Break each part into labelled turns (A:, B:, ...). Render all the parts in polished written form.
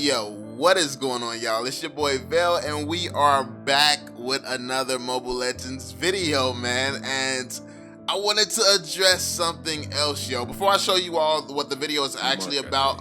A: Yo, what is going on, y'all? It's your boy VeLL, and we are back with another Mobile Legends video, man. And I wanted to address something else, yo. Before I show you all what the video is actually about,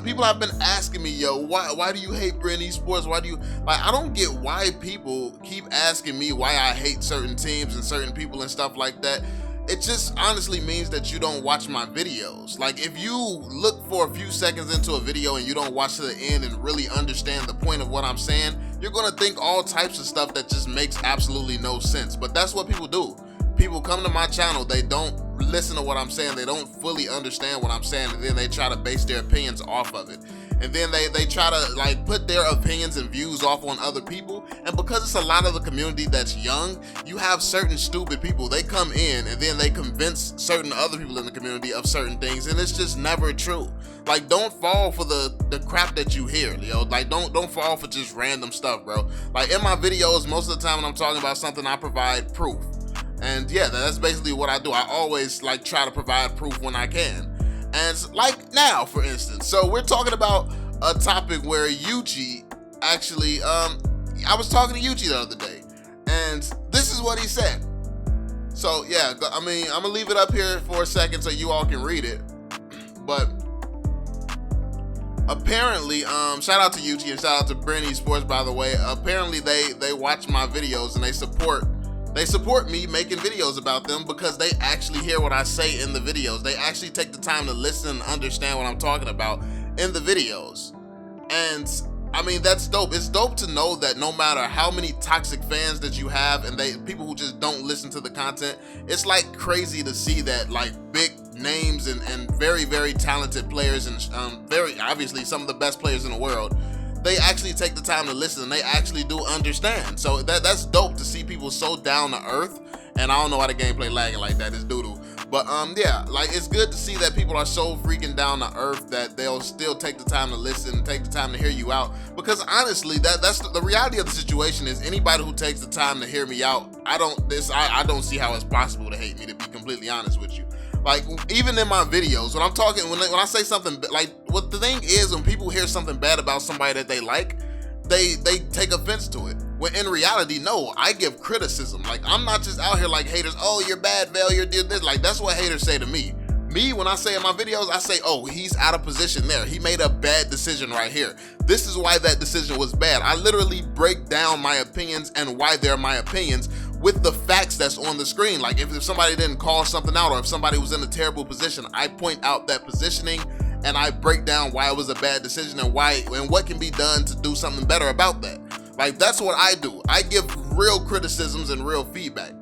A: people have been asking me, yo, why do you hate Bren Esports? Why do you, like, I don't get why people keep asking me why I hate certain teams and certain people and stuff like that. It just honestly means that you don't watch my videos. Like, if you look for a few seconds into a video and you don't watch to the end and really understand the point of what I'm saying, you're gonna think all types of stuff that just makes absolutely no sense. But that's what people do. People come to my channel, they don't listen to what I'm saying, they don't fully understand what I'm saying, and then they try to base their opinions off of it. And then they try to like put their opinions and views off on other people. And because it's a lot of the community that's young, you have certain stupid people. They come in and then they convince certain other people in the community of certain things, and it's just never true. Like, don't fall for the crap that you hear, yo. Like, don't fall for just random stuff, bro. Like, in my videos, most of the time when I'm talking about something, I provide proof. And yeah, that's basically what I do. I always like try to provide proof when I can. And like now, for instance, so we're talking about a topic where Yuji actually, I was talking to Yuji the other day, and this is what he said. So yeah, I mean, I'm gonna leave it up here for a second so you all can read it. But apparently, shout out to Yuji and shout out to Bren Esports, by the way. Apparently they watch my videos and they support me making videos about them because they actually hear what I say in the videos. They actually take the time to listen and understand what I'm talking about in the videos. And I mean, that's dope. It's dope to know that no matter how many toxic fans that you have and people who just don't listen to the content, it's like crazy to see that like big names and very, very talented players and very obviously some of the best players in the world, they actually take the time to listen and they actually do understand. So that's dope to see people so down to earth. And I don't know why the gameplay lagging like that, it's doodle. But yeah, like, it's good to see that people are so freaking down to earth that they'll still take the time to listen and take the time to hear you out. Because honestly, that's the reality of the situation is anybody who takes the time to hear me out, I don't see how it's possible to hate me, to be completely honest with you. Like, even in my videos, when I'm talking, when I say something, like, what the thing is, when people hear something bad about somebody that they like, they take offense to it. When in reality, no, I give criticism. Like, I'm not just out here like haters, oh, you're bad, VeLL, you did this. Like, that's what haters say to me. Me, when I say in my videos, I say, oh, he's out of position there. He made a bad decision right here. This is why that decision was bad. I literally break down my opinions and why they're my opinions with the facts that's on the screen. Like, if somebody didn't call something out or if somebody was in a terrible position, I point out that positioning and I break down why it was a bad decision and what can be done to do something better about that. Like, that's what I do. I give real criticisms and real feedback.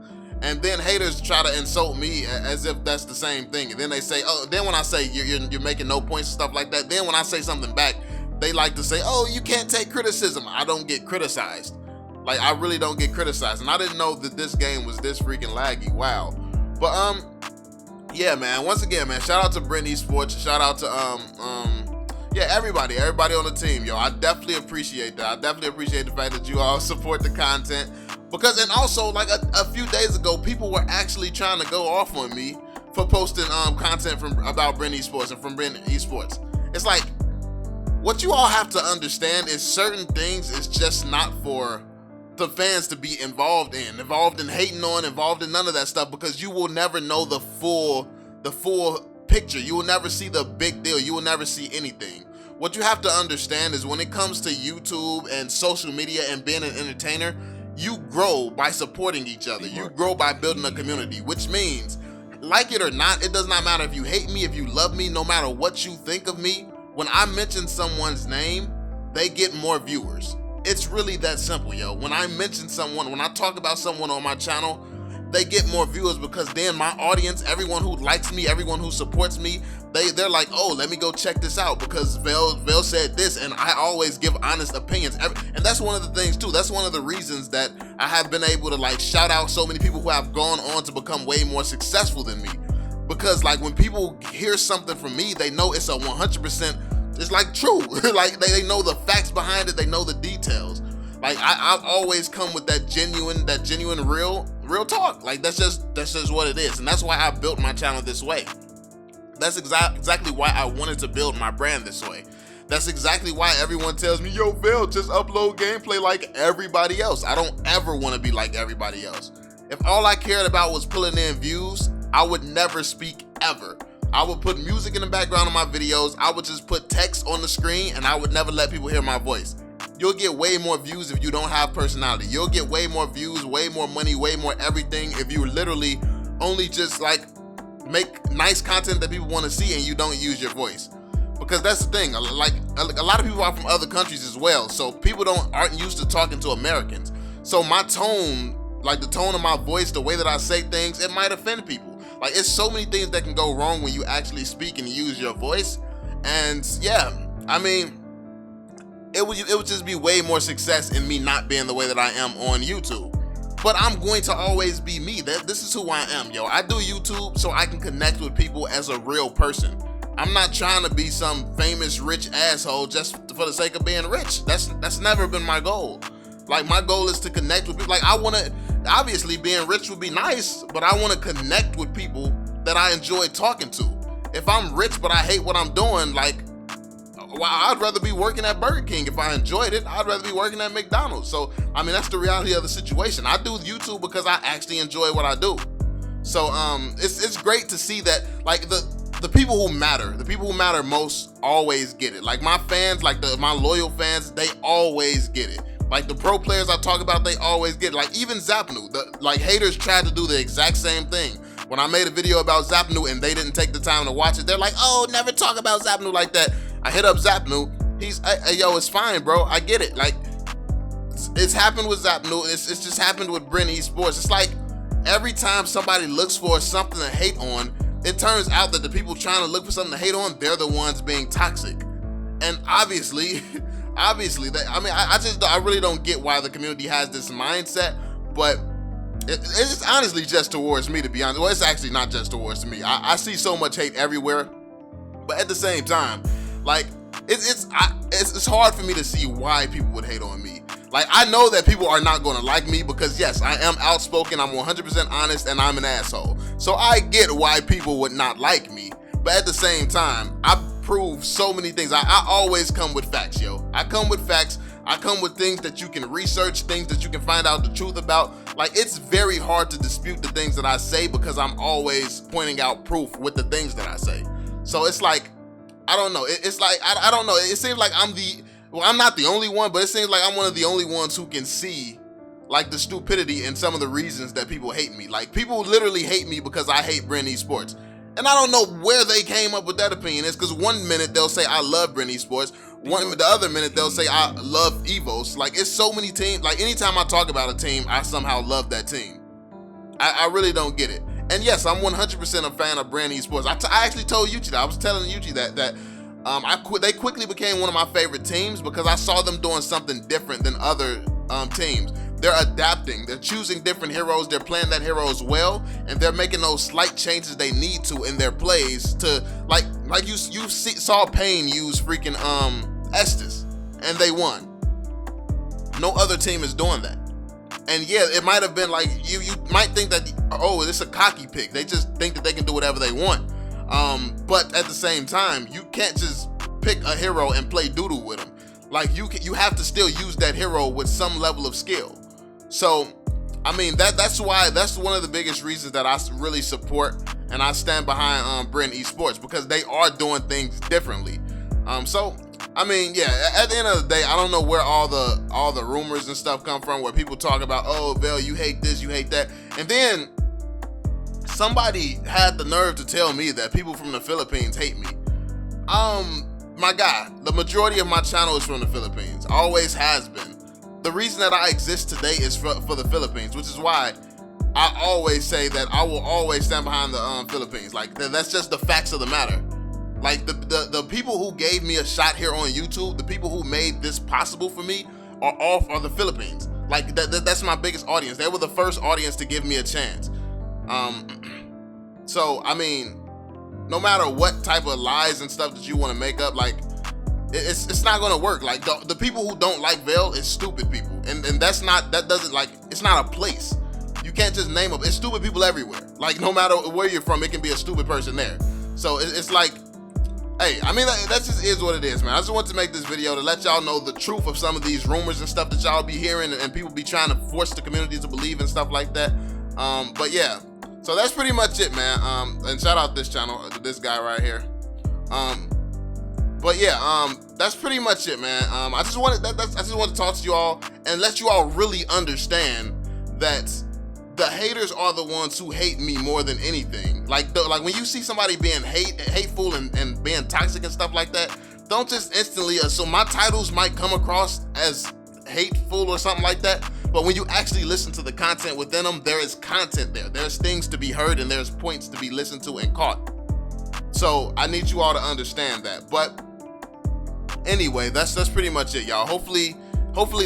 A: And then haters try to insult me as if that's the same thing. And then they say, oh, then when I say you're making no points and stuff like that, then when I say something back, they like to say, oh, you can't take criticism. I don't get criticized. Like, I really don't get criticized. And I didn't know that this game was this freaking laggy. Wow. But yeah, man, once again, man, shout out to Bren Esports. Shout out to yeah, everybody on the team, yo. I definitely appreciate that. I definitely appreciate the fact that you all support the content. Because, and also, like, a few days ago, people were actually trying to go off on me for posting content about Bren Esports and from Bren Esports. It's like, what you all have to understand is certain things is just not for the fans to be involved in hating on, involved in none of that stuff, because you will never know the full picture. You will never see the big deal. You will never see anything. What you have to understand is when it comes to YouTube and social media and being an entertainer, you grow by supporting each other. You grow by building a community, which means, like it or not, it does not matter if you hate me, if you love me, no matter what you think of me, when I mention someone's name, they get more viewers. It's really that simple, yo. When I mention someone, when I talk about someone on my channel, they get more viewers because then my audience, everyone who likes me, everyone who supports me, they're like, oh, let me go check this out because VeLL said this, and I always give honest opinions. And that's one of the things too. That's one of the reasons that I have been able to like shout out so many people who have gone on to become way more successful than me. Because like when people hear something from me, they know it's a 100%, it's like true. Like they know the facts behind it, they know the details. Like I always come with that genuine real talk. Like that's just what it is. And that's why I built my channel this way. That's exactly why I wanted to build my brand this way. That's exactly why everyone tells me, yo, VeLL, just upload gameplay like everybody else. I don't ever want to be like everybody else. If all I cared about was pulling in views, I would never speak ever. I would put music in the background of my videos. I would just put text on the screen, and I would never let people hear my voice. You'll get way more views if you don't have personality. You'll get way more views, way more money, way more everything if you literally only just like make nice content that people want to see and you don't use your voice. Because that's the thing, like a lot of people are from other countries as well, so people aren't used to talking to Americans. So my tone, like the tone of my voice, the way that I say things, it might offend people. Like, it's so many things that can go wrong when you actually speak and use your voice. And yeah, I mean, it would just be way more success in me not being the way that I am on YouTube. But I'm going to always be me. This is who I am, yo. I do YouTube so I can connect with people as a real person. I'm not trying to be some famous rich asshole just for the sake of being rich. That's never been my goal. Like, my goal is to connect with people. Like, I want to, obviously being rich would be nice, but I want to connect with people that I enjoy talking to. If I'm rich but I hate what I'm doing, like, well, I'd rather be working at Burger King. If I enjoyed it, I'd rather be working at McDonald's. So, I mean, that's the reality of the situation. I do YouTube because I actually enjoy what I do. So, it's great to see that, like, the people who matter most always get it. Like, my fans, like my loyal fans, they always get it. Like, the pro players I talk about, they always get it. Like, even Zapnu, like, haters tried to do the exact same thing. When I made a video about Zapnu and they didn't take the time to watch it, they're like, oh, never talk about Zapnu like that. I hit up Zapnu. He's, hey, yo, it's fine, bro. I get it. Like, it's happened with Zapnu. It's just happened with Bren Esports. It's like, every time somebody looks for something to hate on, it turns out that the people trying to look for something to hate on, they're the ones being toxic. And obviously, I really don't get why the community has this mindset, but it's honestly just towards me, to be honest. Well, it's actually not just towards me. I see so much hate everywhere, but at the same time, like, it's hard for me to see why people would hate on me. Like, I know that people are not going to like me because, yes, I am outspoken, I'm 100% honest, and I'm an asshole. So I get why people would not like me, but at the same time, I prove so many things. I always come with facts, yo. I come with facts. I come with things that you can research, things that you can find out the truth about. Like, it's very hard to dispute the things that I say because I'm always pointing out proof with the things that I say. So it's like, I don't know. It's like, I don't know. It seems like I'm not the only one, but it seems like I'm one of the only ones who can see, like, the stupidity in some of the reasons that people hate me. Like, people literally hate me because I hate Bren Esports. And I don't know where they came up with that opinion. It's because one minute they'll say I love Bren Esports, the other minute they'll say I love Evos. Like, it's so many teams. Like, anytime I talk about a team, I somehow love that team. I really don't get it. And yes, I'm 100% a fan of Bren Esports. I actually told Yuji that. I was telling Yuji that they quickly became one of my favorite teams because I saw them doing something different than other teams. They're adapting, they're choosing different heroes, they're playing that heroes well, and they're making those slight changes they need to in their plays to, like you saw Pain use freaking Estes, and they won. No other team is doing that. And yeah, it might have been like, you might think that, oh, it's a cocky pick. They just think that they can do whatever they want. But at the same time, you can't just pick a hero and play doodle with them. Like, you have to still use that hero with some level of skill. So, I mean, that's one of the biggest reasons that I really support and I stand behind Bren Esports, because they are doing things differently. So, I mean, yeah, at the end of the day, I don't know where all the rumors and stuff come from, where people talk about, oh, VeLL, you hate this, you hate that. And then somebody had the nerve to tell me that people from the Philippines hate me. My guy, the majority of my channel is from the Philippines, always has been. The reason that I exist today is for the Philippines, which is why I always say that I will always stand behind the Philippines. Like, that's just the facts of the matter. Like, the people who gave me a shot here on YouTube, the people who made this possible for me are the Philippines. Like, that's my biggest audience. They were the first audience to give me a chance. So, I mean, no matter what type of lies and stuff that you want to make up, like, it's not gonna work. Like, the people who don't like VeLL is stupid people, and it's not a place. You can't just name them. It's stupid people everywhere. Like, no matter where you're from, it can be a stupid person there. So it's like, hey, I mean, that just is what it is, man. I just want to make this video to let y'all know the truth of some of these rumors and stuff that y'all be hearing and people be trying to force the community to believe and stuff like that. But yeah, so that's pretty much it, man. And shout out this channel, this guy right here. But yeah, that's pretty much it, man. I just wanted to talk to you all and let you all really understand that the haters are the ones who hate me more than anything. Like when you see somebody being hateful and being toxic and stuff like that, don't just instantly assume. My titles might come across as hateful or something like that, but when you actually listen to the content within them, there is content there. There's things to be heard and there's points to be listened to and caught. So I need you all to understand that. But anyway, that's pretty much it, y'all. Hopefully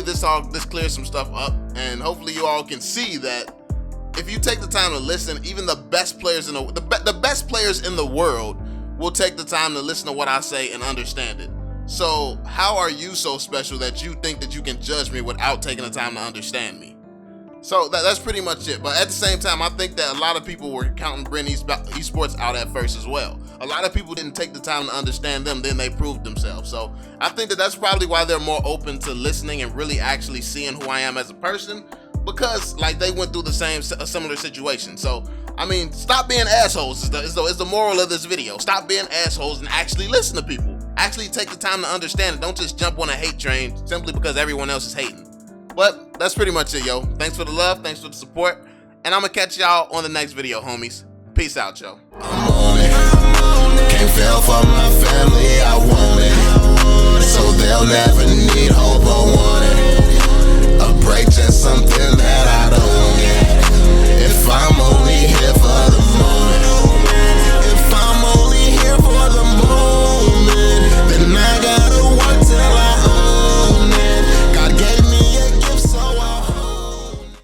A: this clears some stuff up, and hopefully you all can see that if you take the time to listen, even the best players in the best players in the world will take the time to listen to what I say and understand it. So how are you so special that you think that you can judge me without taking the time to understand me? So that's pretty much it. But at the same time, I think that a lot of people were counting Bren Esports out at first as well. A lot of people didn't take the time to understand them, then they proved themselves. So I think that that's probably why they're more open to listening and really actually seeing who I am as a person, because like they went through a similar situation. So I mean, stop being assholes is the moral of this video. Stop being assholes and actually listen to people. Actually take the time to understand it. Don't just jump on a hate train simply because everyone else is hating. But that's pretty much it, yo. Thanks for the love, thanks for the support, and I'm gonna catch y'all on the next video, homies. Peace out, yo.
B: I'm on it. Can't fail for my family, I want it. So they'll never need